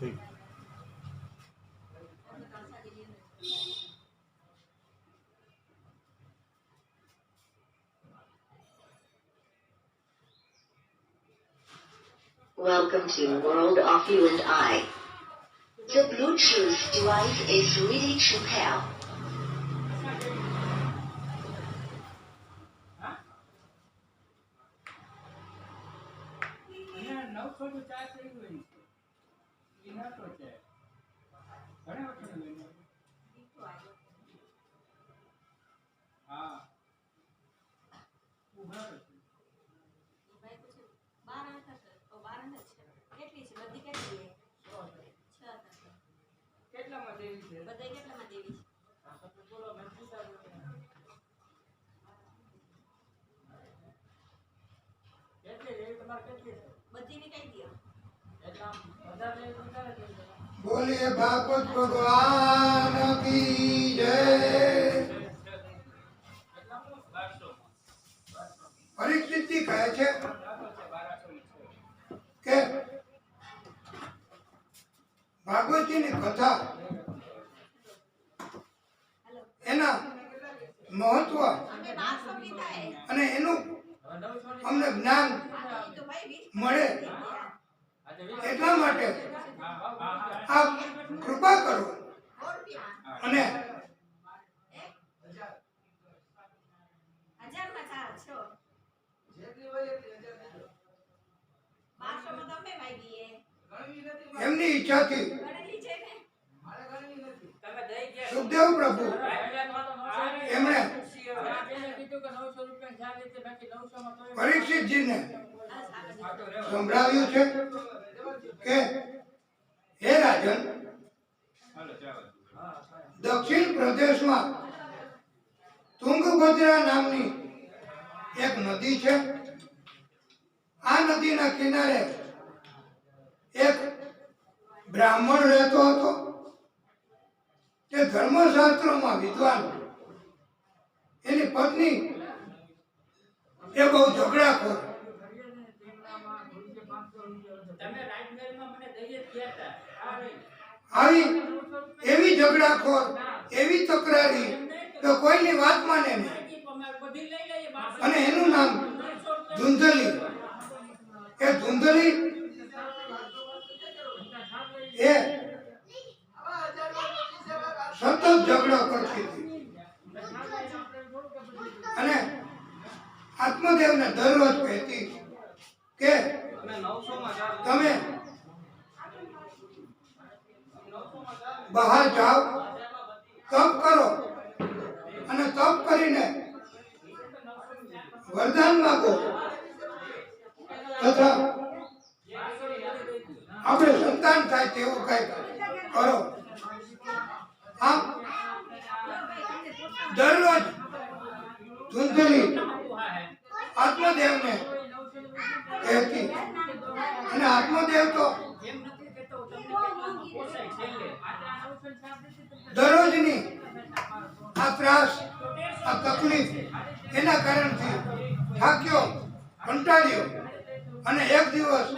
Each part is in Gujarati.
ठीक। Welcome to World of You and I. The Bluetooth device is ready to pair. बोलिए भागवत भगवान की जय। परिस्थिति કહે છે કે ભાગવતજીની કથા એના મહત્વ અને એનું અમને જ્ઞાન મળે એટલા માટે આપ કૃપા કરો અને એમની ઈચ્છાથી સુખદેવ પ્રભુ એમણે પરીક્ષિતજીને સંભળાવ્યું છે કે હે રાજન, દક્ષિણ પ્રદેશમાં તુંગભદ્રા નામની એક નદી છે। આ નદીના કિનારે એક બ્રાહ્મણ રહેતો હતો। તે ધર્મશાસ્ત્રોમાં વિદ્વાન। એની પત્ની એ બહુ ઝઘડાખોર। આવી એવી ઝઘડાખોર, એવી તકરારી તો કોઈની વાત માને નહીં। અને એનું નામ ધુંધલી। એ ધુંધલી એ સતત ઝઘડો કરતી હતી અને આત્મદેવને દરરોજ કહેતી કે તમે બહાર જાઓ, તપ કરો અને તપ કરીને વરદાન માંગો તથા આપણે સંતાન થાય તેવું કઈ કરો। આમ દરરોજ ધુંધલી આત્મદેવને કહેતી અને આત્મદેવ તો દરરોજની આ ત્રાસ, આ તકલીફ એના કારણથી થાક્યો, કંટાળ્યો અને એક દિવસ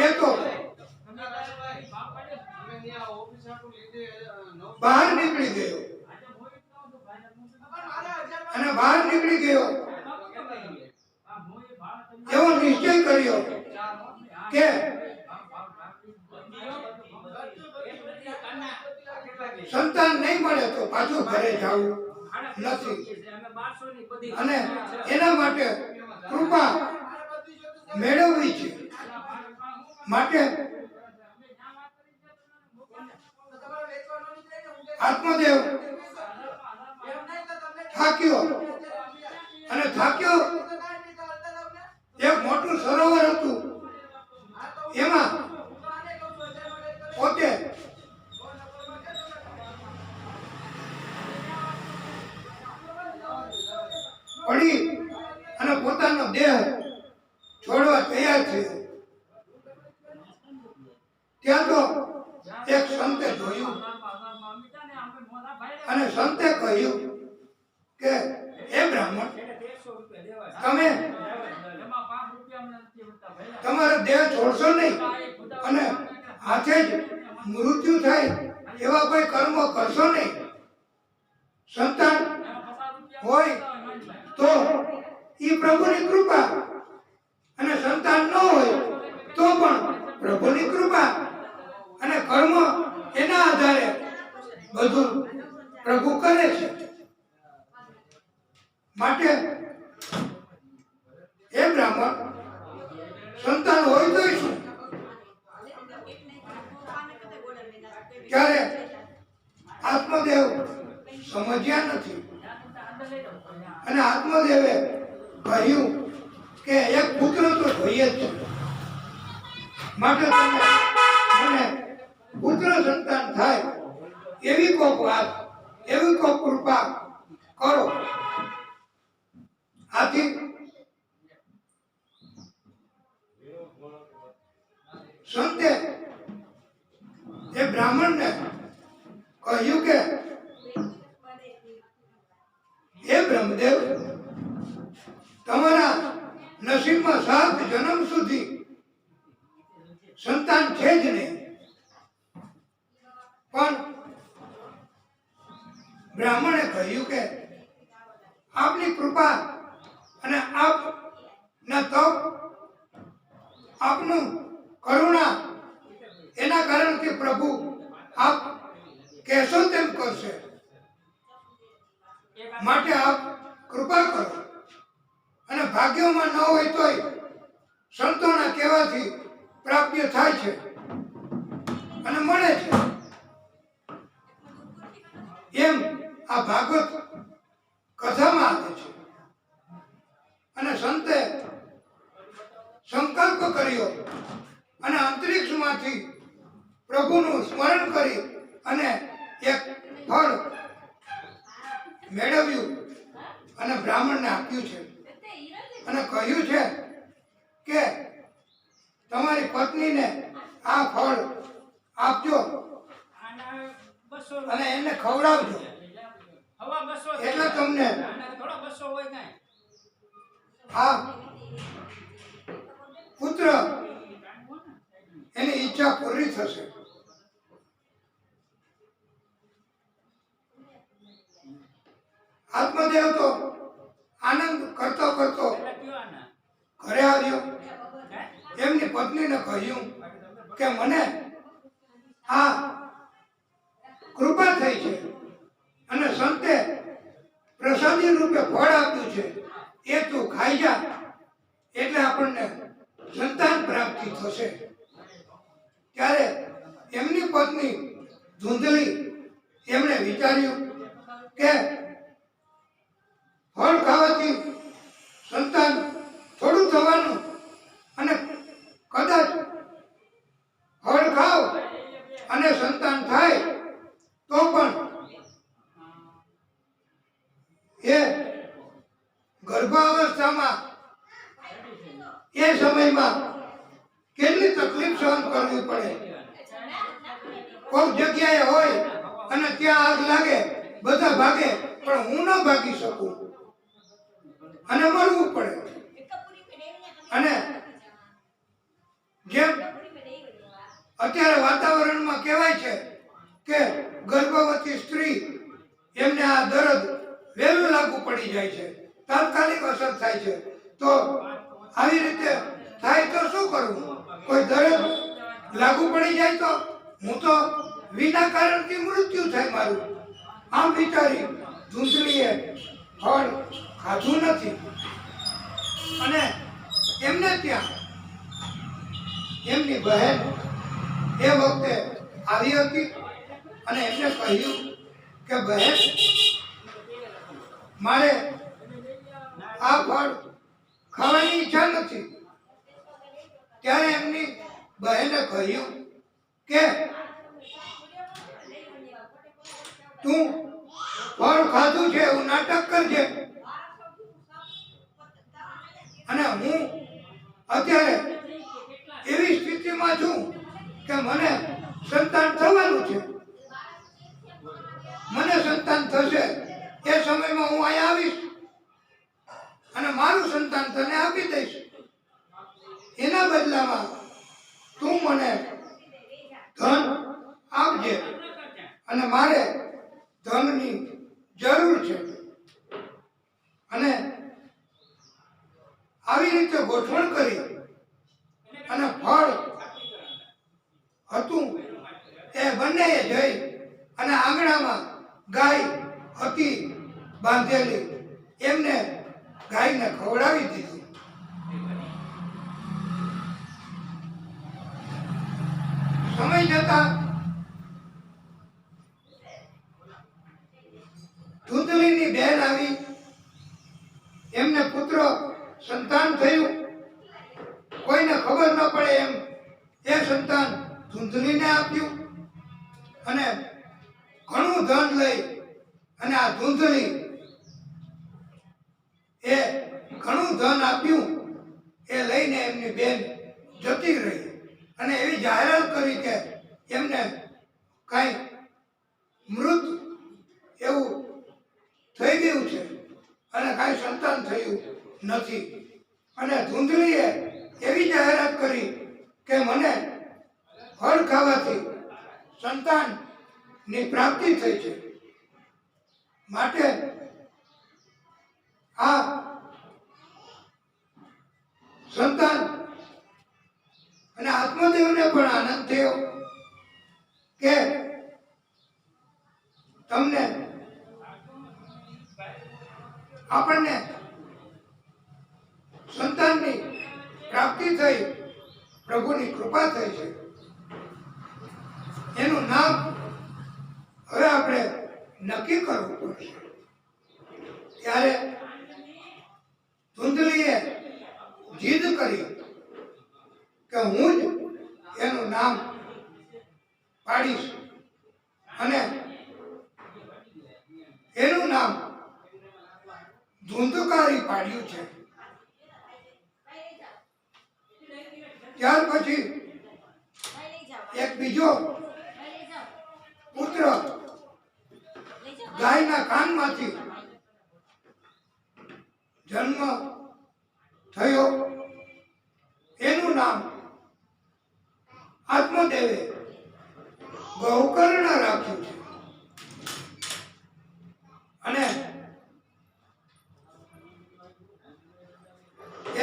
એ તો બહાર નીકળી ગયો અને બહાર નીકળી ગયો એવો નિશ્ચય કર્યો કે સંતાન નહીં મળે તો પાછું ઘરે જવું નથી અને એના માટે કૃપા મેળવવી છે। માટે આત્મદેવ થાક્યો અને થાક્યો એક મોટું સરોવર હતું। એમાં પોતે પડી અને પોતાનો દેહ છોડવા તૈયાર થયો। ત્યાં તો એક સંતે જોયું અને સંતે કહ્યું કે હે બ્રાહ્મણ, તમે તમારો દેહ છોડશો નહીં અને હાથે જ મૃત્યુ થાય એવા કોઈ કર્મો કરશો નહીં. સંતાન હોય તો એ પ્રભુની કૃપા, અને સંતાન ન હોય તો પણ પ્રભુની કૃપા અને કર્મ એના આધારે બધું પ્રભુ કરે છે. માટે એ બ્રાહ્મણ સંતાન હોય તો શું? ત્યારે આત્મદેવ સમજ્યા નથી અને આત્મદેવે કહ્યું કે એક પુત્ર તો જોઈએ જ છે, માટે તમે મને પુત્ર સંતાન થાય એવી કોક વાત, એવી કોક કૃપા કરો. આથી સંતે એ બ્રાહ્મણને કહ્યું કે હે બ્રહ્મદેવ, તમારા નસીબમાં 7 જન્મ સુધી સંતાન છે જ નહીં, પણ બ્રાહ્મણે કહ્યું કે આપની કૃપા અને આપના તપ, આપનું કરુણા, એના કારણથી પ્રભુ આપ કહેશો તેમ કરશે, માટે આપ કૃપા કરો. અને ભાગ્યોમાં ન હોય તોય સંતોના કહેવાથી પ્રાપ્ય થાય છે અને મળે છે. એમ આ ભાગવત કથામાં આવે છે. અને સંતે સંકલ્પ કર્યો અને અંતરિક્ષમાંથી પ્રભુનું સ્મરણ કરી અને એક ફળ મેળવ્યું અને બ્રાહ્મણને આપ્યું છે અને કહ્યું છે કે તમારી પત્નીને આ ફળ આપજો અને એને ખવડાવજો, એટલે તમને આ પુત્ર એની ઈચ્છા પૂરી થશે. આત્મદેવ તો આનંદ કરતો કરતો ઘરે આવ્યો. એમની પત્નીને કહ્યું કે મને આ કૃપા થઈ છે અને સંતે પ્રસાદી રૂપે ફળ આપ્યું છે, એ તું ખાઈ જા, એટલે આપણને સંતાન પ્રાપ્તિ થશે. ત્યારે એમની પત્ની ધૂંધળી એમણે વિચાર્યું કે ફળ ખાવાથી સંતાન થોડું થવાનું, અને કદાચ ફળ ખાવ અને સંતાન થાય તો પણ એ ગર્ભાવસ્થામાં એ સમયમાં કેટલી તકલીફ સહન કરવી પડે. કોઈ જગ્યાએ હોય અને ત્યાં આગ લાગે, બધા ભાગે, પણ હું ન ભાગી શકું અને મરવું પડે. અને જેમ અત્યારે વાતાવરણમાં કહેવાય છે કે ગર્ભવતી સ્ત્રી એમને આ દર્દ વહેલું લાગુ પડી જાય છે, તાત્કાલિક અસર થાય છે. તો આવી રીતે થાય તો શું કરવું? કોઈ દર્દ લાગુ પડી જાય તો હું તો વિના કારણથી મૃત્યુ થાય મારું. આમ વિચારી ધૂંધળીએ ફળ ખાધું નથી. અને એમને ત્યાં એમની બહેન એ વખતે આવી હતી અને એમને કહ્યું કે બહેન, મારે આ ફળ ખાવાની ઈચ્છા નથી. ત્યારે એમની બહેને કહ્યું કે તું ફળ ખાધું છે એવું નાટક કરજે, અને હું અત્યારે એવી સ્થિતિમાં છું કે મને સંતાન થવાનું છે. મને સંતાન થશે એ સમયમાં હું અહીંયા આવીશ અને મારું સંતાન તને આપી દઈશ. એના બદલામાં તું મને ધન અને મારે ધનની જરૂર છે અને આવી રીતે ગોઠવણ કરી અને ફળ હતું એ બંનેએ જઈ અને આંગણામાં ગાય હતી બાંધેલી એમને ગાયને ખવડાવી દીધી. સમય જતા ધૂંધળીની બહેન આવી, એમને પુત્ર સંતાન થયું. કોઈને ખબર ન પડે એમ એ સંતાન ધૂંધળીને આપ્યું અને ઘણું ધન લઈ અને આ ધૂંધળી એ ઘણું ધન આપ્યું એ લઈને એમની બેન જતી રહી અને એવી જાહેરાત કરી કે એમને કાંઈ મૃત એવું થઈ ગયું છે અને કાંઈ સંતાન થયું નથી. અને ધૂંધળીએ એવી જાહેરાત કરી કે મને ફળ ખાવાથી સંતાનની પ્રાપ્તિ થઈ છે, માટે આ સંતાન અને આત્મદેવને પણ આનંદ થયો કે તમને આપણને સંતાનની પ્રાપ્તિ થઈ, પ્રભુની કૃપા થઈ છે. એનું નામ હવે આપણે નક્કી કરવું પડશે. ત્યારે ધૂંધળીએ જીદ કરી કે હું જ એનું નામ પાડીશ અને એનું નામ ધૂંધકારી પાડ્યું છે. ત્યાર પછી એક બીજો પુત્ર ગાયના કાનમાંથી જન્મ થયો. એનું નામ આત્મદેવે ગૌકર્ણ રાખ્યું છે અને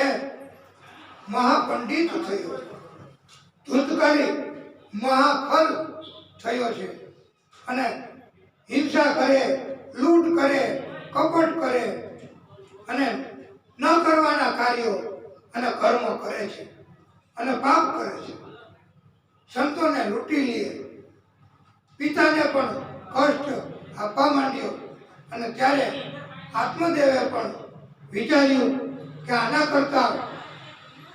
એ મહાપંડિત થયો, ધૂંધકારી મહાફલ થયો છે અને હિંસા કરે, લૂંટ કરે, કપટ કરે અને ન કરવાના કાર્યો અને કર્મો કરે છે અને પાપ કરે છે. સંતોને લૂંટી લે, પિતાને પણ કષ્ટ આપવા માંડ્યો અને ત્યારે આત્મદેવે પણ વિચાર્યું કે આના કરતા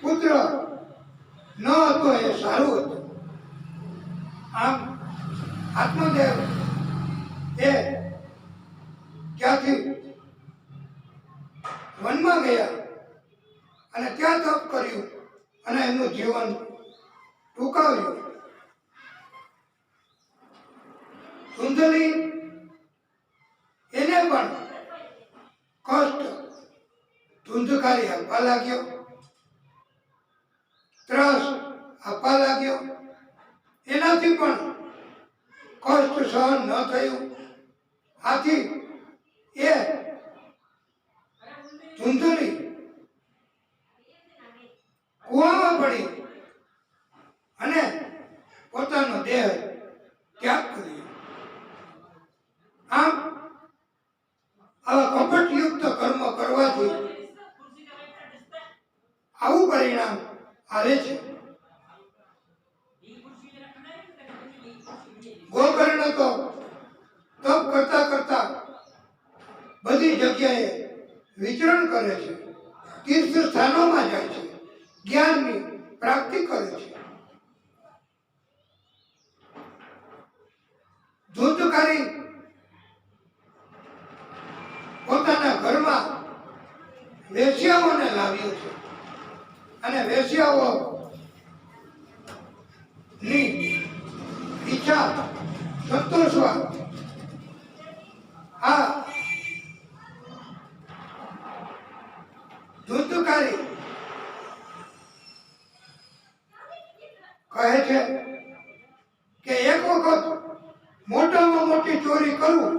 પુત્ર ન હતો એ સારું હતું. આમ આત્મદેવ એ ત્યાંથી વનમાં ગયા અને ત્યાં તપ કર્યું અને એમનું જીવન ટૂંકાવ્યું. ધૂંધળી એને પણ કષ્ટ ધૂંધકારી આપવા લાગ્યો, ત્રાસ આપવા લાગ્યો. એનાથી પણ કષ્ટ સહન ન થયું. આથી એ ધૂંધળી કૂવામાં પડી અને પોતાનો દેહ ત્યાગ કર્યો. આમ આવા કપટયુક્ત કર્મ કરવાથી આવું પરિણામ આવે છે. ગોકર્ણ તો તપ કરતા કરતા બધી જગ્યાએ વિચરણ કરે છે, તીર્થ સ્થાનોમાં જાય છે, જ્ઞાનની પ્રાપ્તિ કરે છે. ધૂંધકારી પોતાના ઘરમાં વેશ્યાઓને લાવ્યો છે અને વેશ્યાઓ ની ઈચ્છા સંતોષવા આ ધૂંધકારી કહે છે કે એક વખત મોટામાં મોટી ચોરી કરું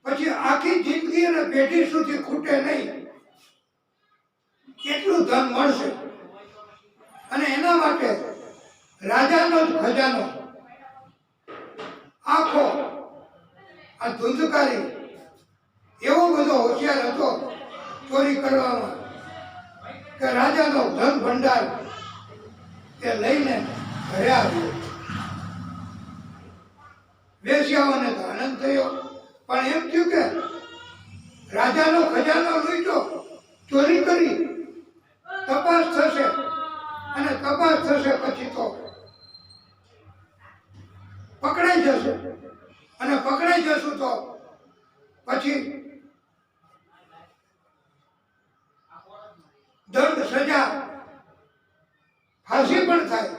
પછી આખી જિંદગી અને પેઢી સુધી ખૂટે નહીં એટલું ધન મળશે અને એના માટે રાજાનો જ ખજાનો આખો આ ધુંધકારી એવો બધો હોશિયાર હતો ચોરી કરવામાં કે રાજાનો ધન ભંડાર તે લઈને ઘરે આવ્યો. વેશ્યાઓને તો આનંદ થયો, પણ એમ થયું કે રાજાનો ખજાનો લૂંટ્યો, ચોરી કરી, તપાસ થશે અને તપાસ થશે પછી તો પકડાઈ જશે અને પકડાઈ જશું તો પછી દંડ સજા ફાંસી પણ થાય.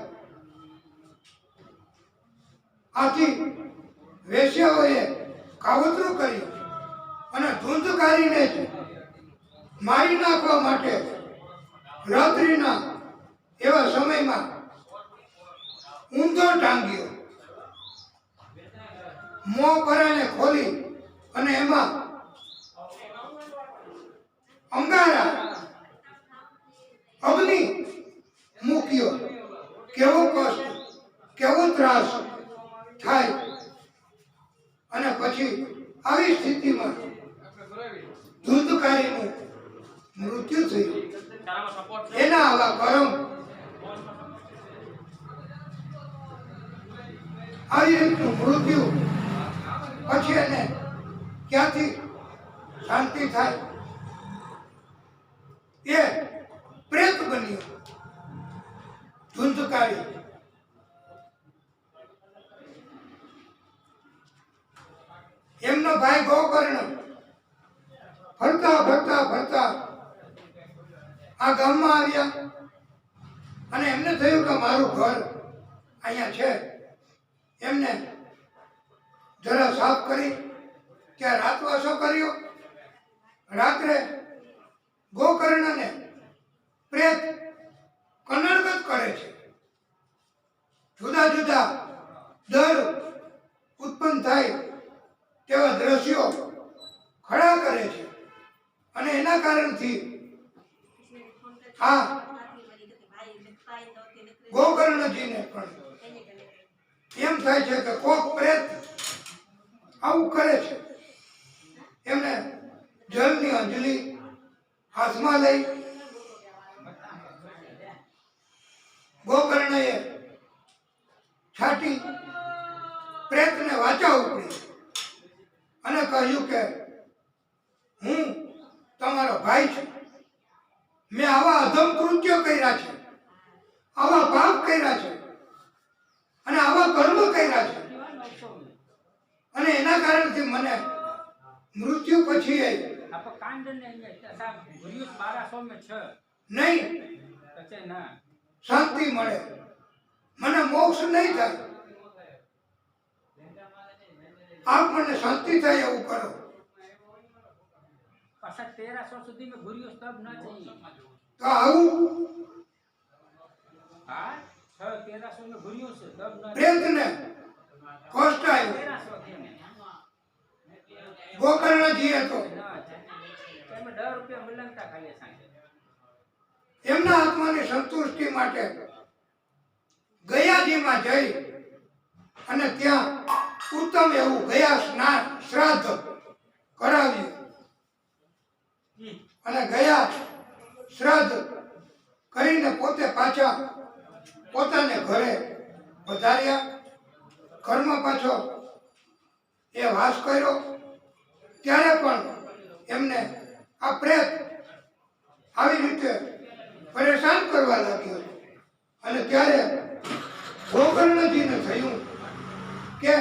આથી વેશ્યાઓએ કાવતરું કર્યું અને ધૂંધકારીને જ મારી નાખવા માટે રાત્રિના એવા સમયમાં ઊંધો ટાંગ્યો, મોં પરાને ખોલી અને એમાં અંગારા અગ્નિ મૂક્યો. કેવો કષ્ટ, કેવો ત્રાસ થાય. અને પછી આવી સ્થિતિમાં ધૂંધકારીનું મૃત્યુ થયું. એના આવા કર્મ આવી રીતનું મૃત્યુ પછી એને ક્યાંથી શાંતિ થાય? એ પ્રેત બન્યો ધૂંધકારી. એમનો ભાઈ ગોકર્ણ ફરતા ફરતા ફરતા આ ગામમાં આવ્યા અને એમને થયું કે મારું ઘર અહીંયા છે. એમને જરા સાફ કરી ત્યાં રાતવાસો કર્યો. રાત્રે ગોકર્ણને પ્રેત કનડગત કરે છે. જુદા જુદા દર ઉત્પન્ન થાય તેવા દ્રશ્યો ખડા કરે છે અને એના કારણથી આ ગોકર્ણજીને પણ એમ થાય છે કે કોક પ્રેત આવું કરે છે. એમને જળની અંજલિ હાથમાં લઈ ગોકર્ણએ છાટી પ્રેતને વાચા ઉપડી અને કહ્યું કે હું તમારો ભાઈ છું. મેં આવા અધમ કૃત્યો કર્યા છે, આવા પાપ કર્યા છે અને આવા કર્મ કર્યા છે અને એના કારણથી મને મૃત્યુ પછી નહીં શાંતિ મળે, મને મોક્ષ નહીં થાય. આપ મને શાંતિ થાય એવું કરો. તો આવું પ્રેતને કષ્ટ આવ્યું. ગોકર્ણજીએ તો એમના આત્માની સંતુષ્ટિ માટે ગયાજીમાં જઈ અને ત્યાં ઉત્તમ એવું ગયા સ્નાન શ્રાદ્ધ કરાવ્યું અને ગયા શ્રાદ્ધ કરીને પોતે પાછા પોતાને ઘરે પધાર્યા. ઘરમાં પાછો એ વાસ કર્યો. ત્યારે પણ એમને આ પ્રેત આવી રીતે પરેશાન કરવા લાગ્યો અને ત્યારે ગોકર્ણજીને થયું કે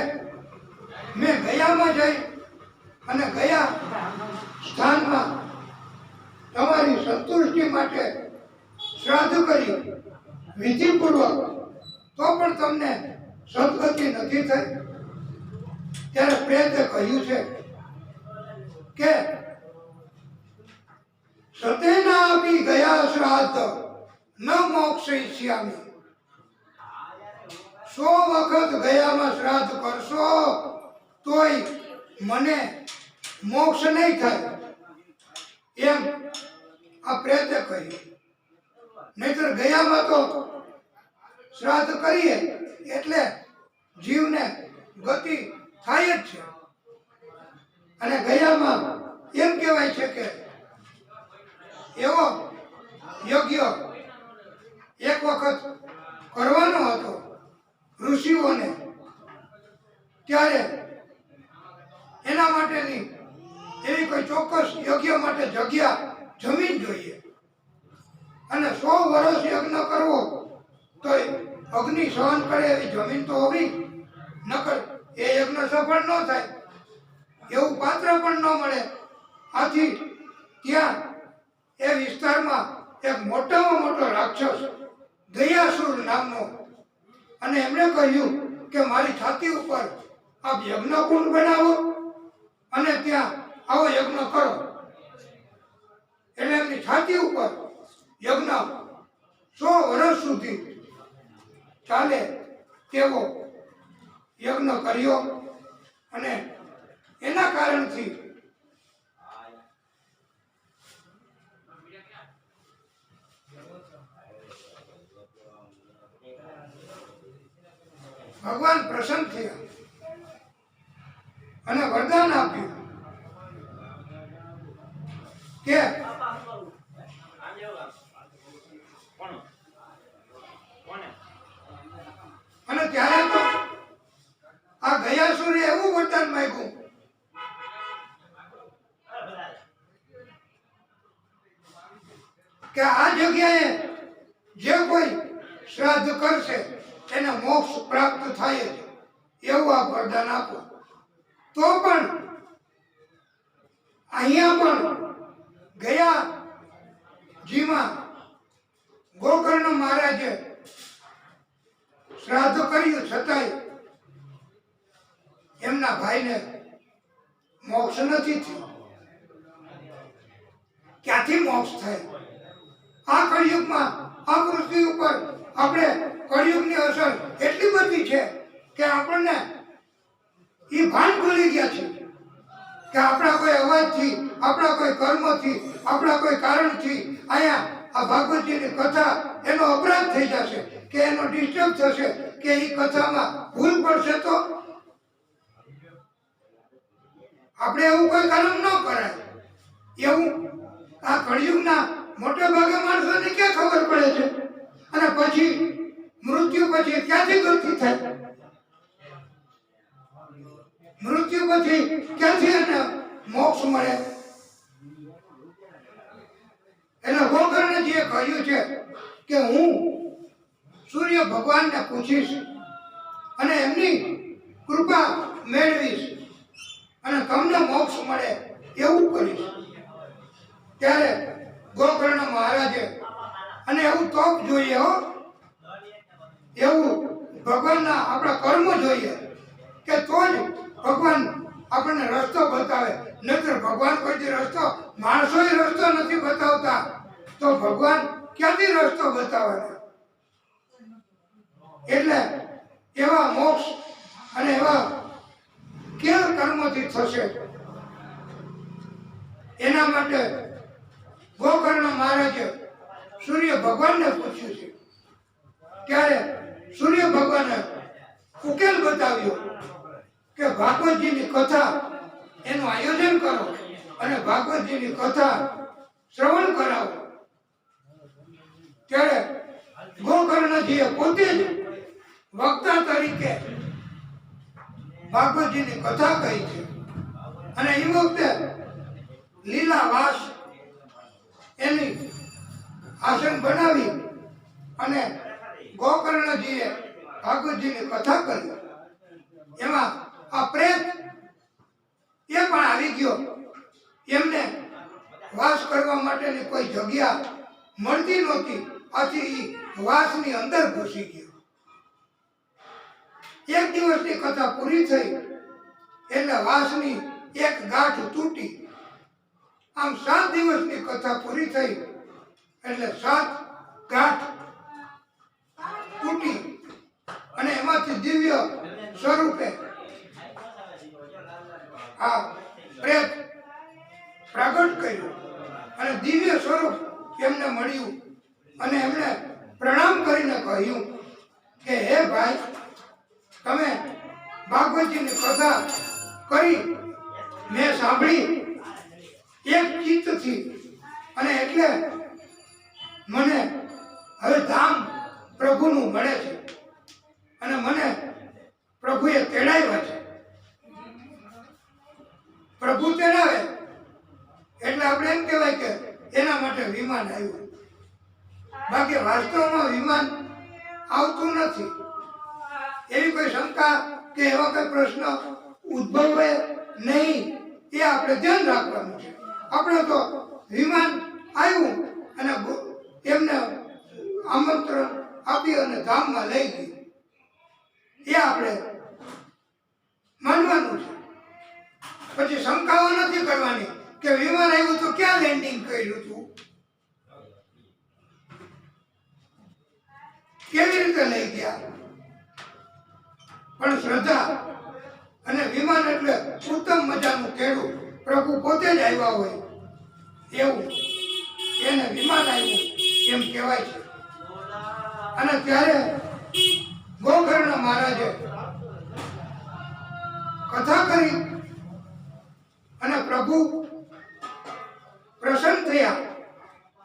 મેં ગયામાં જઈ અને ગયા સ્થાનમાં તમારી સંતુષ્ટિ માટે શ્રાદ્ધ કર્યું વિધિપૂર્વક, તો પણ તમને સદગતિ નથી થઈ. ત્યારે પ્રેતે કહ્યું છે કે સતેના આપી ગયા શ્રાદ્ધ ન મોક્ષયિષ્યામિ. 100 વખત ગયામાં શ્રાદ્ધ કરશો તોય મને મોક્ષ નહીં થાય એમ આ પ્રેતે કહ્યું. નહીતર ગયામાં તો શ્રાદ્ધ કરીએ એટલે જીવને ગતિ થાય જ છે. અને ગયામાં એમ કહેવાય છે કે એવો યજ્ઞ એક વખત કરવાનો હતો ઋષિઓને, ત્યારે એના માટેની એવી કોઈ ચોક્કસ યજ્ઞ માટે જગ્યા જમીન જોઈએ. અને 100 વર્ષ યજ્ઞ કરવો તો અગ્નિ સહન કરે એવી જમીન તો હોવી, નકર એ યજ્ઞ સફળ ન થાય, એવું પાત્ર પણ ન મળે. આથી ત્યાં એ વિસ્તારમાં એક મોટામાં મોટો રાક્ષસ દયાસુર નામનો, અને એમણે કહ્યું કે મારી છાતી ઉપર આપ યજ્ઞ કુંડ બનાવો અને ત્યાં આવો યજ્ઞ કરો. એટલે એમની છાતી ઉપર યજ્ઞ 100 વર્ષ સુધી ચાલે તેવો યજ્ઞ કર્યો. અને એના કારણથી ભગવાન પ્રસન્ન થયા અને વરદાન આપ્યું કે અને ત્યારે તો આ ગયાસુરે એવું વરદાન માંગ્યું કે આ જગ્યાએ જે કોઈ શ્રાદ્ધ કરશે એને મોક્ષ પ્રાપ્ત થાય છે, એવું આ વરદાન આપો. તો પણ અહીંયા પણ ગયા જીમાં ગોકર્ણ મહારાજે શ્રાદ્ધ કર્યું, છતાંય એમના ભાઈને મોક્ષ નથી થયો. ક્યાંથી મોક્ષ થાય? આ કળિયુગમાં આ પૃથ્વી ઉપર આપણે કળિયુગની અસર એટલી બધી છે કે આપણને એ ભાન ભૂલી ગયા છે કે આપણા કોઈ અવાજથી, આપણા કોઈ કર્મથી, આપણા કોઈ કારણથી અહીંયા આ ભાગવતજીની કથા એનો અપરાધ થઈ જશે, કે એનો ડિસ્ટર્બ થશે, કે એ કથામાં ભૂલ પડશે. તો આપણે એવું કોઈ કર્મ ન કરાય. એવું આ કળિયુગના મોટા ભાગે માણસોને ક્યાં ખબર પડે છે? અને પછી મૃત્યુ પછી ક્યાંથી ગતિ થાય? મૃત્યુ પછી ક્યાંથી એને મોક્ષ મળે? એને ગોકર્ણજીએ કહ્યું છે કે હું સૂર્ય ભગવાનને પૂછીશ અને એમની કૃપા મેળવીશ અને તમને મોક્ષ મળે એવું કરીશ. ત્યારે ગોકર્ણ મહારાજે, અને એવું તપ જોઈએ હો, એવું ભગવાનના આપણા કર્મ જોઈએ કે તો જ ભગવાન આપણને રસ્તો બતાવે. નહીતર ભગવાન કોઈ રસ્તો, માણસોએ રસ્તો નથી બતાવતા, તો ભગવાન ક્યાંથી રસ્તો બતાવે? એટલે એવા મોક્ષ અને એવા કેવા કર્મથી થશે એના માટે ગોકર્ણ મહારાજે સૂર્ય ભગવાનને પૂછ્યું છે. ત્યારે સૂર્ય ભગવાને ઉકેલ બતાવ્યો કે ભાગવતજીની કથા એનું આયોજન કરો અને ભાગવતજીની કથા શ્રવણ કરાવો. ત્યારે ગોકર્ણજીએ પોતે જ વક્તા તરીકે ભાગવતજીની કથા કહી છે. અને એ વખતે લીલાવાસ એની આસન બનાવી અને ગોકર્ણજીએ ભાગવતજીની કથા કરી. એમાં આ પ્રેત એ પણ આવી ગયો. એમને વાસ કરવા માટેની કોઈ જગ્યા મળતી નહોતી, આથી વાસની અંદર ઘૂસી ગયો. એક દિવસની કથા પૂરી થઈ એટલે વાસની એક ગાંઠ તૂટી. આમ 7 દિવસની કથા પૂરી થઈ એટલે 7 ગાંઠ તૂટી અને એમાં એમાંથી દિવ્ય સ્વરૂપે આ પ્રેત પ્રગટ કર્યું અને દિવ્ય સ્વરૂપ એમને મળ્યું અને એમણે પ્રણામ કરીને કહ્યું કે હે ભાઈ, તમે ભાગવતજીની કથા કરી મેં સાંભળી એક ચિત્તથી, અને એટલે મને હવે ધામ પ્રભુનું મળે છે અને મને પ્રભુએ તેડાવ્યા છે. પ્રભુ તેડાવે એટલે આપણે એમ કહેવાય કે એના માટે વિમાન આવ્યું. બાકી વાસ્તવમાં વિમાન આવતું નથી. એવી કોઈ શંકા કે એવા કોઈ પ્રશ્ન ઉદ્ભવે નહીં, એ આપણે ધ્યાન રાખવાનું છે. આપણે તો વિમાન આવ્યું અને એમને આમંત્રણ આપી અને ધામમાં લઈ ગયું, એ આપણે માનવાનું છે. પછી શંકાઓ નથી કરવાની કે વિમાન આવ્યું તો ક્યાં લેન્ડિંગ કર્યું હતું, કેવી રીતે લઈ ગયા. પણ શ્રદ્ધા અને વિમાન એટલે ઉત્તમ મજાનું કેળું, પ્રભુ પોતે જ આવ્યા હોય એવું એને વિમાન આવ્યું એમ કહેવાય છે. અને ત્યારે ગોકર્ણ મહારાજે કથા કરી અને પ્રભુ પ્રસન્ન થયા,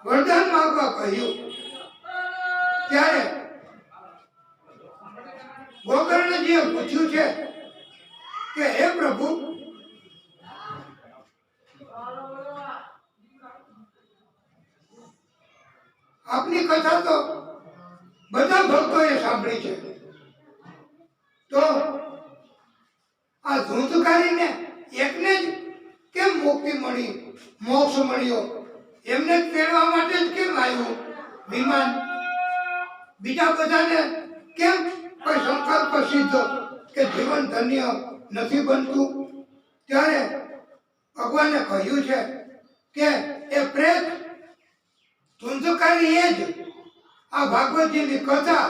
વરદાન માંગવા કહ્યું. ત્યારે ગોકર્ણજીએ પૂછ્યું છે કે હે પ્રભુ, આપની કથા તો બધા ભક્તોએ સાંભળી છે, તો આ ધૂંધકારીને એકને જ કેમ મુક્તિ મળી, મોક્ષ મળ્યો, એમને જ તેડવા માટે જ કેમ આવ્યું વિમાન? બીજા બધાને કેમ કોઈ સંકલ્પ સિદ્ધ કે જીવન ધન્ય નથી બનતું? ત્યારે ભગવાને કહ્યું છે કે એ પ્રેત ધૂંધકારી એ જ આ ભાગવતજીની કથા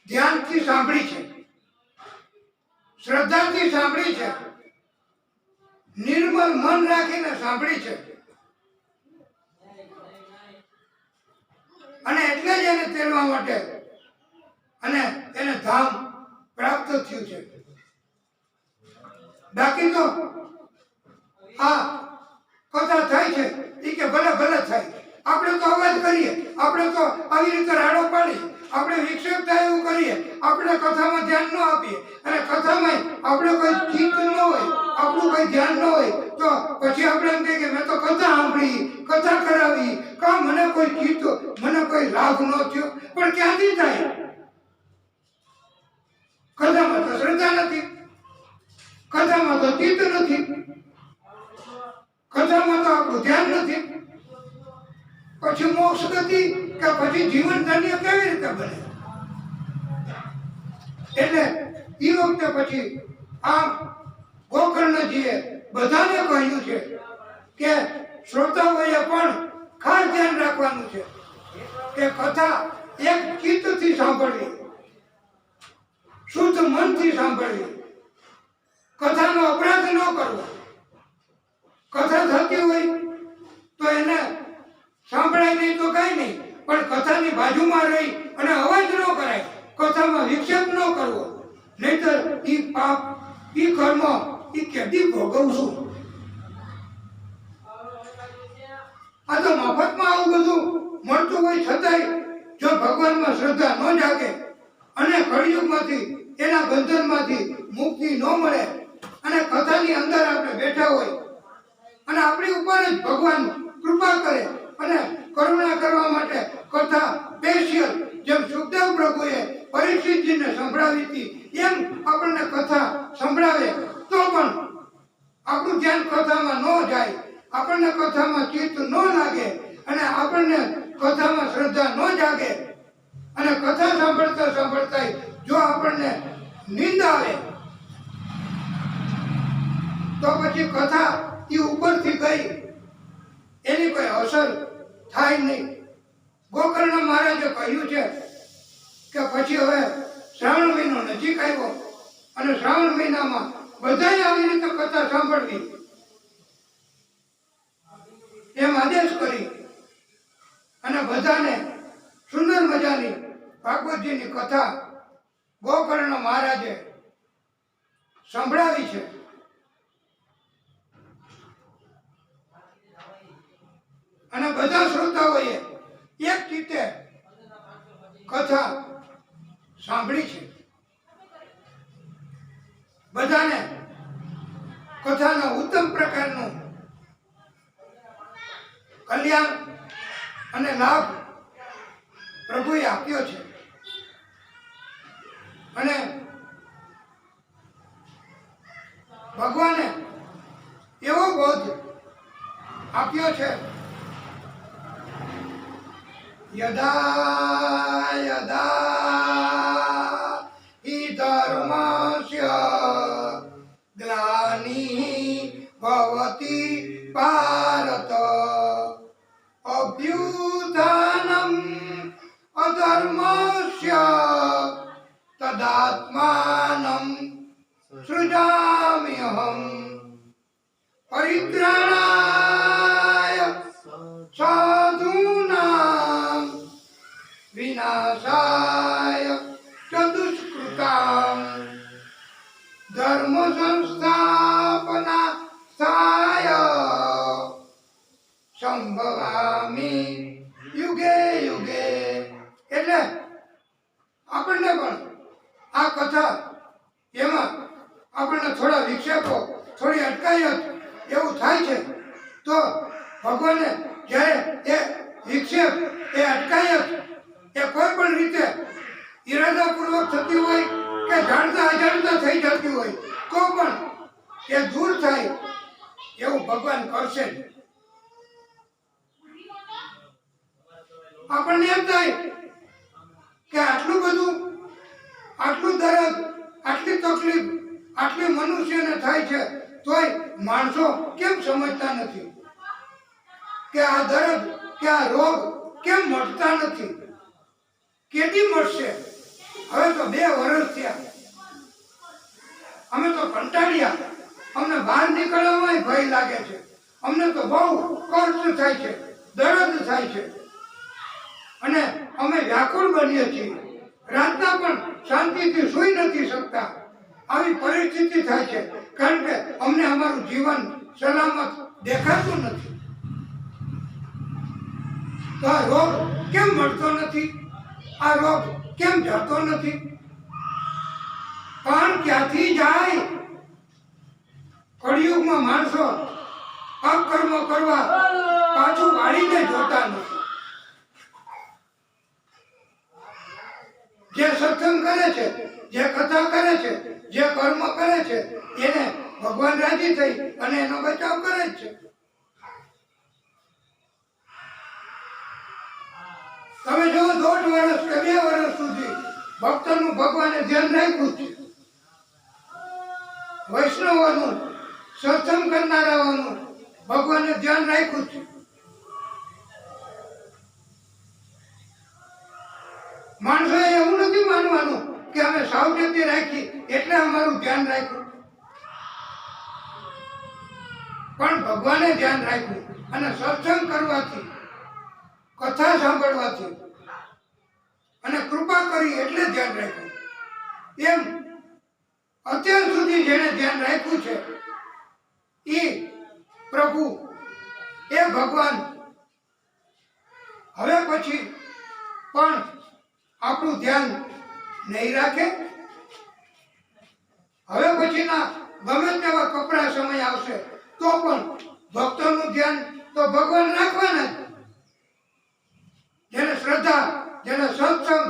ધ્યાનથી સાંભળી છે, શ્રદ્ધાથી સાંભળી છે, નિર્મલ મન રાખીને સાંભળી છે, અને એટલે જ એને તેડવા માટે અને એને ધામ પ્રાપ્ત થયું છે. બાકી તો આ કથા થાય છે એ કે ભલે ભલે થાય, આપણે તો અવાજ કરીએ, આપણે તો આવી રીતે રાડો પાડીએ, આપણે વિક્ષેપ થાય એવું કરીએ, આપણે કથામાં ધ્યાન ન આપીએ અને કથામાં આપણે કોઈ ચિત્ત ન હોય, આપણું કોઈ ધ્યાન ન હોય, તો પછી આપણે એમ કહીએ કે મેં તો કથા સાંભળી, કથા કરાવી, કા મને કોઈ ચિત્ત, મને કોઈ લાભ ન થયો. પણ ક્યાંથી થાય? કથામાં તો શ્રદ્ધા નથી, કથામાં તો ચિત્ત નથી, કથામાં તો આપણું ધ્યાન નથી. પછી મોક્ષ ગતિ કે પછી જીવન ધન્ય કેવી રીતે બને? એટલે એ વખતે પછી આ ગોકર્ણજીએ બધાને કહ્યું છે કે શ્રોતાઓએ પણ ખાસ ધ્યાન રાખવાનું છે કે કથા એક ચિત્તથી સાંભળવી, શુદ્ધ મનથી સાંભળવી, કથાનો અપરાધ ન કરવો. કથા થતી હોય તો એને સાંભળાય નહીં તો કઈ નહીં, પણ કથાની બાજુમાં રહી અને અવાજ ન કરાય, કથામાં વિક્ષેપ ન કરવો, નહીતર ઈ પાપ, ઈ કર્મ, ઈ કેદી ભોગવશું. આ તો મફતમાં આવું બધું મળતું હોય છતાંય જો ભગવાનમાં શ્રદ્ધા ન જાગે અને કળિયુગમાંથી, એના બંધનમાંથી મુક્તિ ન મળે અને કથાની અંદર આપણે બેઠા હોય અને આપણી ઉપર જ ભગવાન કૃપા કરે અને કરુણા કરવા માટે કથા સ્પેશિયલ, જેમ સુખદેવ પ્રભુએ પરીક્ષિતજીને સંભળાવી હતી એમ આપણને કથા સંભળાવે તો પણ આપણું ધ્યાન કથામાં ન જાય, આપણને કથામાં ચિત્ત ન લાગે અને આપણને કથામાં શ્રદ્ધા ન જાગે અને કથા સાંભળતા સાંભળતા જો આપણને નીંદ આવે તો પછી કથા એ ઉપરથી ગઈ, એની કોઈ અસર થાય નહીં. ગોકર્ણ મહારાજે કહ્યું છે કે પછી હવે શ્રાવણ મહિનો નજીક આવ્યો અને શ્રાવણ મહિનામાં બધાએ આવી રીતે કથા સાંભળવી એમ આદેશ કરી અને બધાને સુંદર મજાની ભાગવતજીની કથા ગોકર્ણ મહારાજે સંભળાવી છે. અને બધા શ્રોતાઓએ એક ચિત્તે કથા સાંભળી છે. બધાને કથાનો ઉત્તમ પ્રકારનું કલ્યાણ અને લાભ પ્રભુએ આપ્યો છે. અને ભગવાને એવો બોધ આપ્યો છે યદા યદા હિ ધર્મસ્ય ગ્લાનિ ભવતિ ભારત અભ્યુત્થાનમ અધર્મસ્ય તદાત્માનમ સૃજામ્યહમ પરિત્રાણાય સાધૂનાં વિનાશાય ચ દુષ્કૃતાં ધર્મ સંસ્થાપનાર્થાય સંભવામિ યુગે યુગે. એટલે આપણને પણ આ કથા એમાં આપણને થોડા વિક્ષેપો, થોડી અટકાયત એવું થાય છે. તો ભગવાને જ્યારે એ વિક્ષેપ, એ અટકાયત એ કોઈ પણ રીતે ઈરાદાપૂર્વક થતી હોય કે જાણતા અજાણતા થઈ જતી હોય તો પણ એ દૂર થાય એવું ભગવાન કરશે. આપણને એમ થાય કે આટલું બધું, આટલું દર્દ, આટલી તકલીફ, આટલી મનુષ્યને થાય છે તોય માણસો કેમ સમજતા નથી કે આ દર્દ કે આ રોગ કેમ મટતા નથી? કેદી મટશે? હવે તો 2 વર્ષ થયા, અમે તો કંટાળ્યા, અમને બહાર નીકળવામાં ભય લાગે છે, અમને તો બહુ કષ્ટ થાય છે, દર્દ થાય છે અને અમે વ્યાકુળ બનીએ છીએ. રાતના પણ શાંતિથી સૂઈ નથી શકતા. આવી પરિસ્થિતિ થાય છે કારણ કે અમને અમારું જીવન સલામત દેખાતું નથી. તો આ રોગ કેમ મળતો નથી? આ રોગ કેમ જતો નથી? પણ ક્યાંથી જાય? કળિયુગમાં માણસો અકર્મ કરવા પાછું વાળીને જોતા નથી. જે સત્સંગ કરે છે, જે કથા કરે છે, જે કર્મ કરે છે એને ભગવાન રાજી થઈ અને એનો બચાવ કરે જ છે. તમે જો 1.5 વર્ષ કે 2 વર્ષ સુધી ભક્તોનું ભગવાને ધ્યાન રાખ્યું છે, વૈષ્ણવોનું, સત્સંગ કરનારાઓનું ભગવાને ધ્યાન રાખ્યું છે. માણસોએ એવું નથી માનવાનું કે અમે સાવચેતી રાખી એટલે અમારું ધ્યાન રાખ્યું, પણ ભગવાને ધ્યાન રાખ્યું અને સત્સંગ કરવાથી, કથા સાંભળવાથી અને કૃપા કરી એટલે ધ્યાન રાખ્યું. એમ અત્યાર સુધી જેને ધ્યાન રાખ્યું છે એ પ્રભુ, એ ભગવાન હવે પછી પણ આપણું ધ્યાન નહીં રાખે? હવે પછીના ગમે તેવા કપરા સમય આવશે તો પણ ભક્તોનું ધ્યાન તો ભગવાન રાખવાના જ. જેને શ્રદ્ધા, જેને સત્સંગ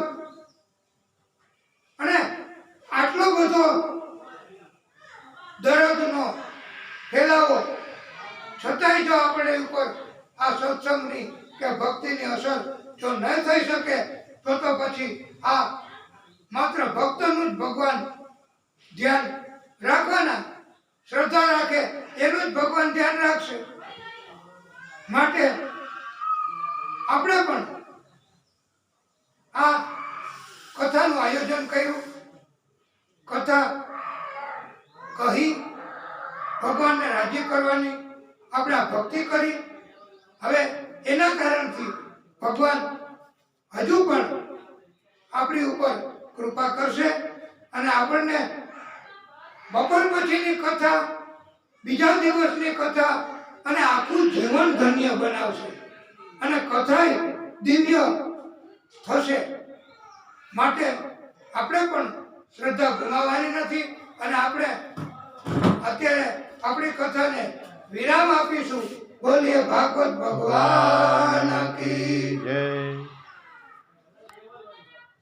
અને આટલો બધો દર્દનો ફેલાવો છતાંય જો આપણે ઉપર આ સત્સંગની કે ભક્તિની અસર જો ન થઈ શકે તો પછી આ માત્ર ભક્તનું જ ભગવાન ધ્યાન રાખવાના. શ્રદ્ધા રાખે એનું જ ભગવાન ધ્યાન રાખશે. માટે આપણે પણ આ કથાનું આયોજન કર્યું કથા કહી ભગવાનને રાજી કરવાની, આપણે આ ભક્તિ કરી. હવે એના કારણથી ભગવાન હજુ પણ આપણી ઉપર કૃપા કરશે અને આપણને બપોર પછીની કથા, બીજા દિવસની કથા અને આખું જીવન ધન્ય બનાવશે અને કથાય દિવ્ય થશે. માટે આપણે પણ શ્રદ્ધા ગુમાવવાની નથી અને આપણે અત્યારે આપણી કથાને વિરામ આપીશું. બોલીએ ભાગવત ભગવાન કી જય.